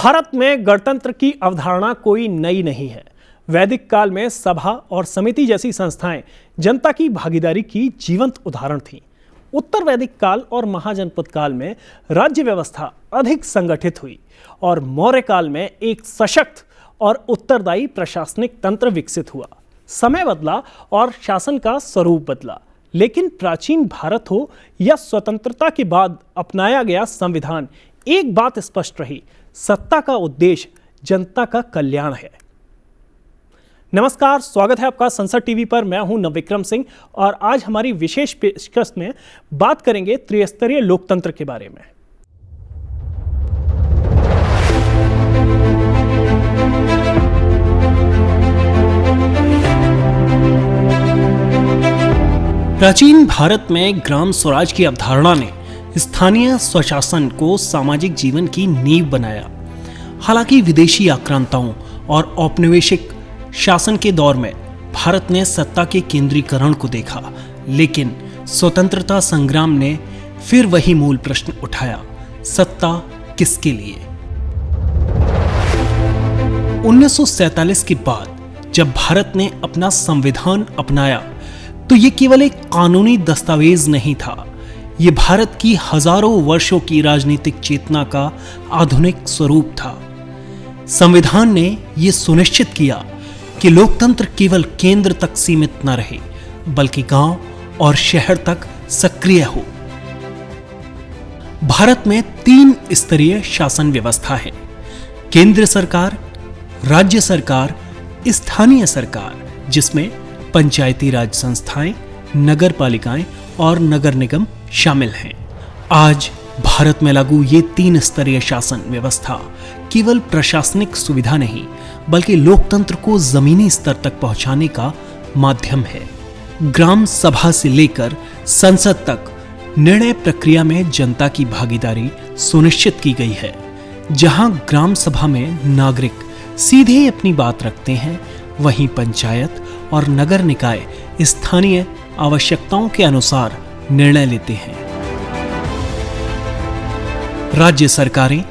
भारत में गणतंत्र की अवधारणा कोई नई नहीं है। वैदिक काल में सभा और समिति जैसी संस्थाएं जनता की भागीदारी की जीवंत उदाहरण थीं। उत्तर वैदिक काल और महाजनपद काल में राज्य व्यवस्था अधिक संगठित हुई और मौर्य काल में एक सशक्त और उत्तरदायी प्रशासनिक तंत्र विकसित हुआ। समय बदला और शासन का स्वरूप बदला, लेकिन प्राचीन भारत हो या स्वतंत्रता के बाद अपनाया गया संविधान, एक बात स्पष्ट रही, सत्ता का उद्देश्य जनता का कल्याण है। नमस्कार, स्वागत है आपका संसद टीवी पर। मैं हूं नवविक्रम सिंह और आज हमारी विशेष पेशकश में बात करेंगे त्रिस्तरीय लोकतंत्र के बारे में। प्राचीन भारत में ग्राम स्वराज की अवधारणा ने स्थानीय स्वशासन को सामाजिक जीवन की नींव बनाया। हालांकि विदेशी आक्रांताओं और औपनिवेशिक शासन के दौर में भारत ने सत्ता के केंद्रीकरण को देखा, लेकिन स्वतंत्रता संग्राम ने फिर वही मूल प्रश्न उठाया, सत्ता किसके लिए? 1947 के बाद जब भारत ने अपना संविधान अपनाया तो ये केवल एक कानूनी दस्तावेज नहीं था, ये भारत की हजारों वर्षों की राजनीतिक चेतना का आधुनिक स्वरूप था। संविधान ने यह सुनिश्चित किया कि लोकतंत्र केवल केंद्र तक सीमित न रहे, बल्कि गांव और शहर तक सक्रिय हो। भारत में 3 स्तरीय शासन व्यवस्था है: केंद्र सरकार, राज्य सरकार, स्थानीय सरकार, जिसमें पंचायती राज संस्थाएं, नगर पालिकाएं और नगर निगम शामिल हैं। आज भारत में लागू ये 3 स्तरीय शासन व्यवस्था केवल प्रशासनिक सुविधा नहीं, बल्कि लोकतंत्र को जमीनी स्तर तक पहुंचाने का माध्यम है। ग्राम सभा से लेकर संसद तक निर्णय प्रक्रिया में जनता की भागीदारी सुनिश्चित की गई है। जहां ग्राम सभा में नागरिक सीधे अपनी बात रखते हैं, वहीं पंचायत और नगर निकाय स्थानीय आवश्यकताओं के अनुसार निर्णय लेते हैं। राज्य सरकारें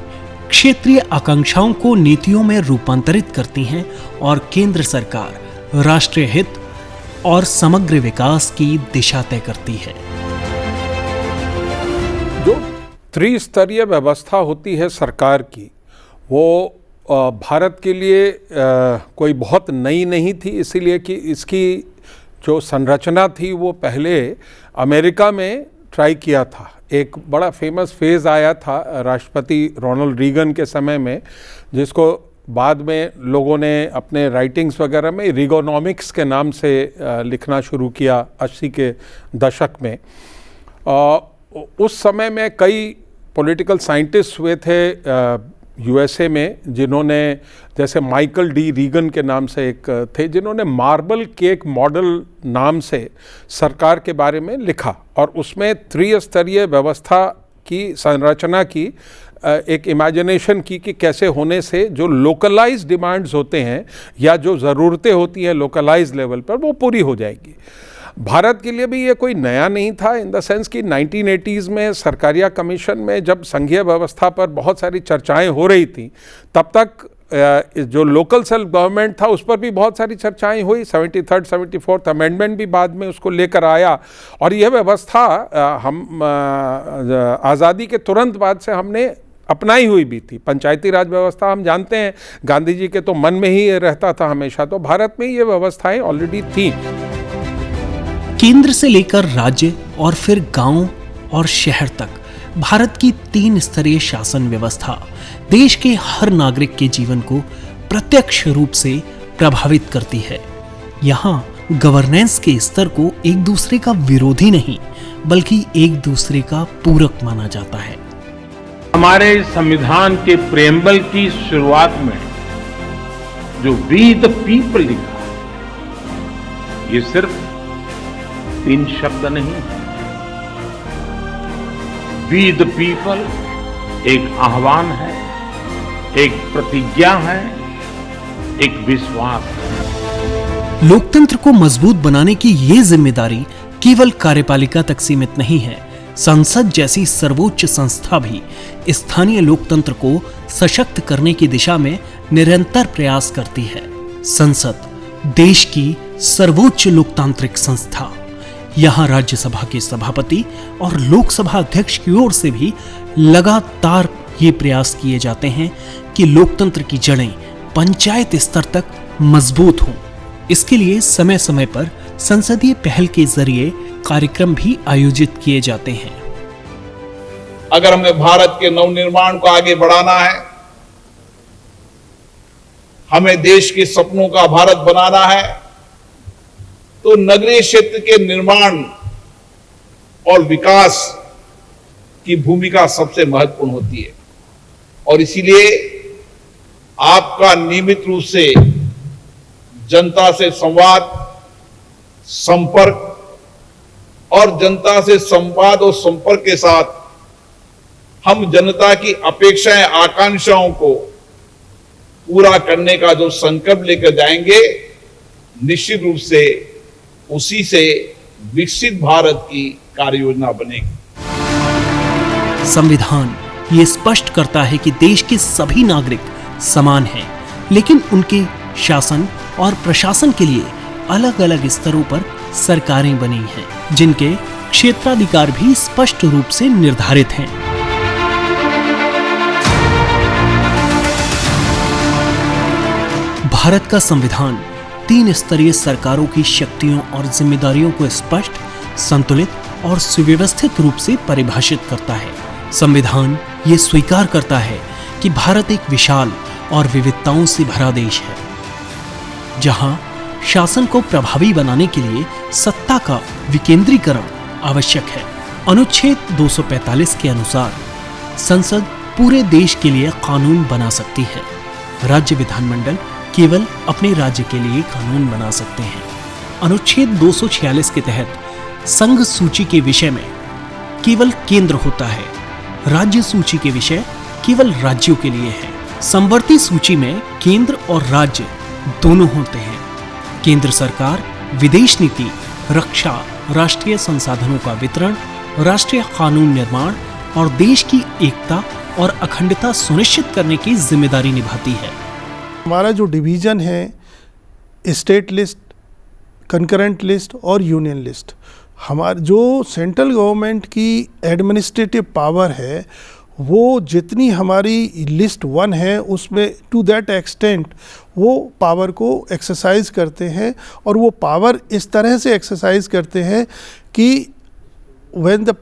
क्षेत्रीय आकांक्षाओं को नीतियों में रूपांतरित करती हैं और केंद्र सरकार राष्ट्रीय हित और समग्र विकास की दिशा तय करती है। जो त्रिस्तरीय व्यवस्था होती है सरकार की, वो भारत के लिए कोई बहुत नई नहीं थी, इसीलिए कि इसकी जो संरचना थी वो पहले अमेरिका में ट्राई किया था। एक बड़ा फेमस फेज़ आया था राष्ट्रपति रोनाल्ड रीगन के समय में, जिसको बाद में लोगों ने अपने राइटिंग्स वगैरह में रिगोनॉमिक्स के नाम से लिखना शुरू किया 80 के दशक में। उस समय में कई पॉलिटिकल साइंटिस्ट हुए थे यूएसए में, जिन्होंने, जैसे माइकल डी रीगन के नाम से एक थे, जिन्होंने मार्बल केक मॉडल नाम से सरकार के बारे में लिखा और उसमें त्रिस्तरीय व्यवस्था की संरचना की एक इमेजिनेशन की कि कैसे होने से जो लोकलाइज्ड डिमांड्स होते हैं या जो ज़रूरतें होती हैं लोकलाइज्ड लेवल पर, वो पूरी हो जाएगी। भारत के लिए भी ये कोई नया नहीं था, इन द सेंस कि 1980s में सरकारिया कमीशन में जब संघीय व्यवस्था पर बहुत सारी चर्चाएं हो रही थी, तब तक जो लोकल सेल्फ गवर्नमेंट था उस पर भी बहुत सारी चर्चाएं हुई। 73rd 74th अमेंडमेंट भी बाद में उसको लेकर आया और यह व्यवस्था हम आज़ादी के तुरंत बाद से हमने अपनाई हुई भी थी। पंचायती राज व्यवस्था हम जानते हैं, गांधी जी के तो मन में ही रहता था हमेशा, तो भारत में ये व्यवस्थाएं ऑलरेडी थी। केंद्र से लेकर राज्य और फिर गांव और शहर तक भारत की 3 स्तरीय शासन व्यवस्था देश के हर नागरिक के जीवन को प्रत्यक्ष रूप से प्रभावित करती है। यहाँ गवर्नेंस के स्तर को एक दूसरे का विरोधी नहीं, बल्कि एक दूसरे का पूरक माना जाता है। हमारे संविधान के प्रेम्बल की शुरुआत में जो वी द पीपल लिखा है, ये सिर्फ 3 शब्द नहीं है। वी द पीपल एक आह्वान है, एक प्रतिज्ञा है, एक विश्वास है। लोकतंत्र को मजबूत बनाने की ये जिम्मेदारी केवल कार्यपालिका तक सीमित नहीं है। संसद जैसी सर्वोच्च संस्था भी स्थानीय लोकतंत्र को सशक्त करने की दिशा में निरंतर प्रयास करती है। संसद देश की सर्वोच्च लोकतांत्रिक संस्था। यहाँ राज्यसभा के सभापति और लोकसभा अध्यक्ष की ओर से भी लगातार ये प्रयास किए जाते हैं कि लोकतंत्र की जड़ें पंचायत स्तर तक मजबूत हों। इसके लिए समय समय पर संसदीय पहल के जरिए कार्यक्रम भी आयोजित किए जाते हैं। अगर हमें भारत के नवनिर्माण को आगे बढ़ाना है, हमें देश के सपनों का भारत बनाना है, तो नगरीय क्षेत्र के निर्माण और विकास की भूमिका सबसे महत्वपूर्ण होती है। और इसीलिए आपका नियमित रूप से जनता से संवाद, संपर्क और जनता से संवाद और संपर्क के साथ हम जनता की अपेक्षाएं, आकांक्षाओं को पूरा करने का जो संकल्प लेकर जाएंगे, निश्चित रूप से उसी से विकसित भारत की कार्य योजना बनेगी। संविधान ये स्पष्ट करता है कि देश के सभी नागरिक समान हैं, लेकिन उनके शासन और प्रशासन के लिए अलग अलग स्तरों पर सरकारें बनी हैं, जिनके क्षेत्राधिकार भी स्पष्ट रूप से निर्धारित हैं। भारत का संविधान 3 स्तरीय सरकारों की शक्तियों और जिम्मेदारियों को स्पष्ट, संतुलित और सुव्यवस्थित रूप से परिभाषित करता है। संविधान ये स्वीकार करता है कि भारत एक विशाल और विविधताओं से भरा देश है, जहां शासन को प्रभावी बनाने के लिए सत्ता का विकेंद्रीकरण आवश्यक है। अनुच्छेद 245 के अनुसार संसद पूरे देश के लिए कानून बना सकती है। राज्य विधानमंडल केवल अपने राज्य के लिए कानून बना सकते हैं। अनुच्छेद 246 के तहत संघ सूची के विषय में केवल केंद्र होता है। राज्य सूची के विषय केवल राज्यों के लिए है। समवर्ती सूची में केंद्र और राज्य दोनों होते हैं। केंद्र सरकार विदेश नीति, रक्षा, राष्ट्रीय संसाधनों का वितरण, राष्ट्रीय कानून निर्माण और देश की एकता और अखंडता सुनिश्चित करने की जिम्मेदारी निभाती है। हमारा जो डिवीज़न है स्टेट लिस्ट, कंकरेंट लिस्ट और यूनियन लिस्ट, हमारा जो सेंट्रल गवर्नमेंट की एडमिनिस्ट्रेटिव पावर है, वो जितनी हमारी लिस्ट 1 है उसमें टू दैट एक्सटेंट वो पावर को एक्सरसाइज करते हैं। और वो पावर इस तरह से एक्सरसाइज करते हैं कि when the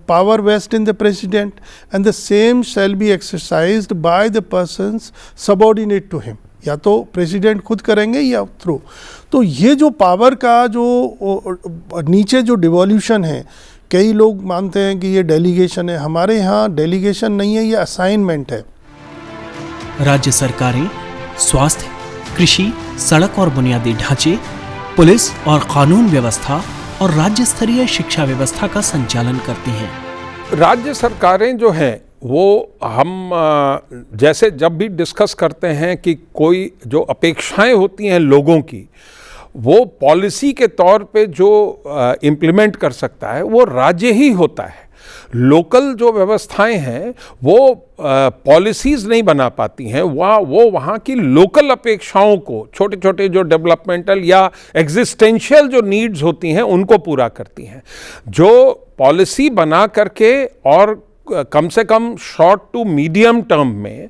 power vests in the president and the same shall be exercised by the persons subordinate to him, या तो प्रेसिडेंट खुद करेंगे या थ्रू। तो ये जो पावर का जो नीचे जो डिवोल्यूशन है, कई लोग मानते हैं कि ये डेलीगेशन है, हमारे यहाँ डेलीगेशन नहीं है, ये असाइनमेंट है। राज्य सरकारें स्वास्थ्य, कृषि, सड़क और बुनियादी ढांचे, पुलिस और कानून व्यवस्था और राज्य स्तरीय शिक्षा व्यवस्था का संचालन करती हैं। राज्य सरकारें जो हैं वो हम जैसे जब भी डिस्कस करते हैं कि कोई जो अपेक्षाएं होती हैं लोगों की, वो पॉलिसी के तौर पे जो इम्प्लीमेंट कर सकता है वो राज्य ही होता है। लोकल जो व्यवस्थाएं हैं वो पॉलिसीज़ नहीं बना पाती हैं, वो वहाँ की लोकल अपेक्षाओं को, छोटे छोटे जो डेवलपमेंटल या एग्जिस्टेंशियल जो नीड्स होती हैं उनको पूरा करती हैं। जो पॉलिसी बना करके और कम से कम शॉर्ट टू मीडियम टर्म में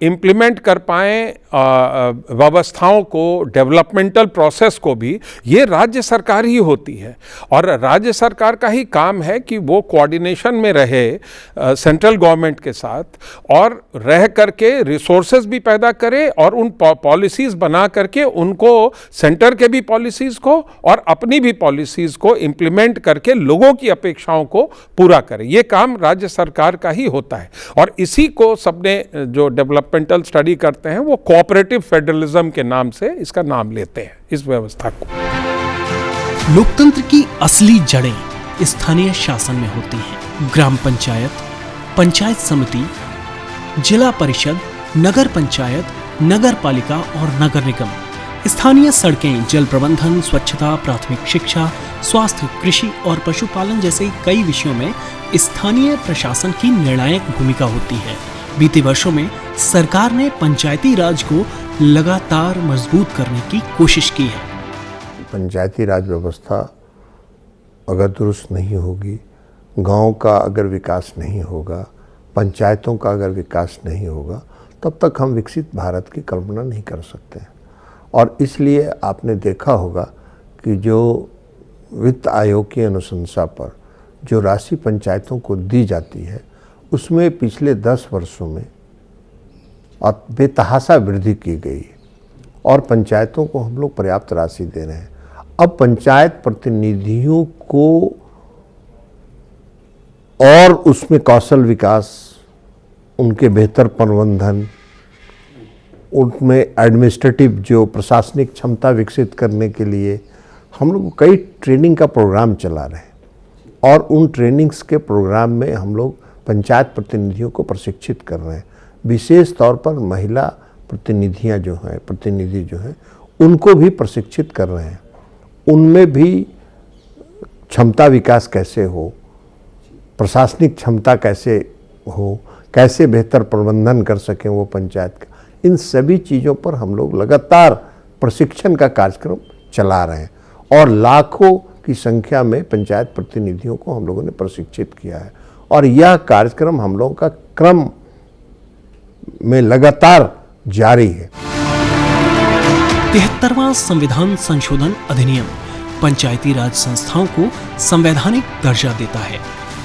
इम्प्लीमेंट कर पाएँ व्यवस्थाओं को, डेवलपमेंटल प्रोसेस को भी, ये राज्य सरकार ही होती है। और राज्य सरकार का ही काम है कि वो कोऑर्डिनेशन में रहे सेंट्रल गवर्नमेंट के साथ और रह करके रिसोर्सेज भी पैदा करे और उन पॉलिसीज़ बना करके उनको, सेंटर के भी पॉलिसीज़ को और अपनी भी पॉलिसीज़ को इम्प्लीमेंट करके लोगों की अपेक्षाओं को पूरा करे। ये काम राज्य सरकार का ही होता है। और इसी को सबने जो डेवलपमेंटल स्टडी करते हैं वो कोऑपरेटिव फेडरलिज्म के नाम से इसका नाम लेते हैं, इस व्यवस्था को। लोकतंत्र की असली जड़ें स्थानीय शासन में होती हैं। ग्राम पंचायत, पंचायत समिति, जिला परिषद, नगर पंचायत, नगर पालिका और नगर निगम। स्थानीय सड़कें, जल प्रबंधन, स्वच्छता, प्राथमिक शिक्षा, स्वास्थ्य, कृषि और पशुपालन जैसे कई विषयों में स्थानीय प्रशासन की निर्णायक भूमिका होती है। बीते वर्षों में सरकार ने पंचायती राज को लगातार मजबूत करने की कोशिश की है। पंचायती राज व्यवस्था अगर दुरुस्त नहीं होगी, गांव का अगर विकास नहीं होगा, पंचायतों का अगर विकास नहीं होगा, तब तक हम विकसित भारत की कल्पना नहीं कर सकते। और इसलिए आपने देखा होगा कि जो वित्त आयोग की अनुशंसा पर जो राशि पंचायतों को दी जाती है, उसमें पिछले 10 वर्षों में बेतहाशा वृद्धि की गई और पंचायतों को हम लोग पर्याप्त राशि दे रहे हैं। अब पंचायत प्रतिनिधियों को और उसमें कौशल विकास, उनके बेहतर प्रबंधन, उनमें एडमिनिस्ट्रेटिव जो प्रशासनिक क्षमता विकसित करने के लिए हम लोग कई ट्रेनिंग का प्रोग्राम चला रहे हैं और उन ट्रेनिंग्स के प्रोग्राम में हम लोग पंचायत प्रतिनिधियों को प्रशिक्षित कर रहे हैं। विशेष तौर पर महिला प्रतिनिधि जो हैं उनको भी प्रशिक्षित कर रहे हैं। उनमें भी क्षमता विकास कैसे हो, प्रशासनिक क्षमता कैसे हो, कैसे बेहतर प्रबंधन कर सकें वो पंचायत का, इन सभी चीज़ों पर हम लोग लगातार प्रशिक्षण का कार्यक्रम चला रहे हैं और लाखों की संख्या में पंचायत प्रतिनिधियों को हम लोगों ने प्रशिक्षित किया है। और यह कार्यक्रम हम लोगों का क्रम में लगातार जारी है। 73वां संविधान संशोधन अधिनियम पंचायती राज संस्थाओं को संवैधानिक दर्जा देता है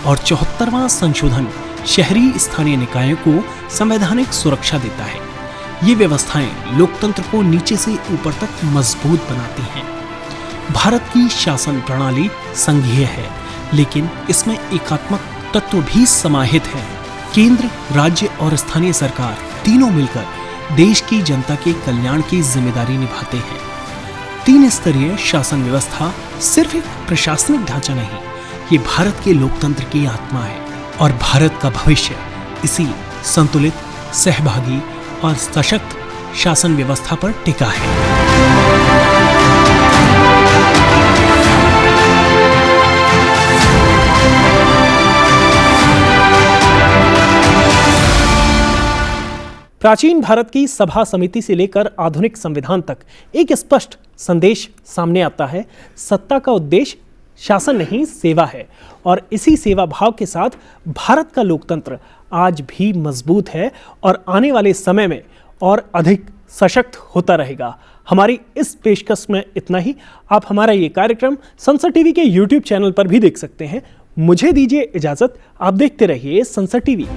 और 74वां संशोधन शहरी स्थानीय निकायों को संवैधानिक सुरक्षा देता है। ये व्यवस्थाएं लोकतंत्र को नीचे से ऊपर तक मजबूत बनाती हैं। भारत की शासन प्रणाली संघीय है, लेकिन इसमें एकात्मक तत्व भी समाहित है। केंद्र, राज्य और स्थानीय सरकार तीनों मिलकर देश की जनता के कल्याण की जिम्मेदारी निभाते हैं। 3 स्तरीय शासन व्यवस्था सिर्फ एक प्रशासनिक ढांचा नहीं, ये भारत के लोकतंत्र की आत्मा है और भारत का भविष्य इसी संतुलित, सहभागी और सशक्त शासन व्यवस्था पर टिका है। प्राचीन भारत की सभा समिति से लेकर आधुनिक संविधान तक एक स्पष्ट संदेश सामने आता है। सत्ता का उद्देश्य शासन नहीं, सेवा है। और इसी सेवा भाव के साथ भारत का लोकतंत्र आज भी मजबूत है और आने वाले समय में और अधिक सशक्त होता रहेगा। हमारी इस पेशकश में इतना ही। आप हमारा ये कार्यक्रम संसद टीवी के YouTube चैनल पर भी देख सकते हैं। मुझे दीजिए इजाजत, आप देखते रहिए संसद टीवी।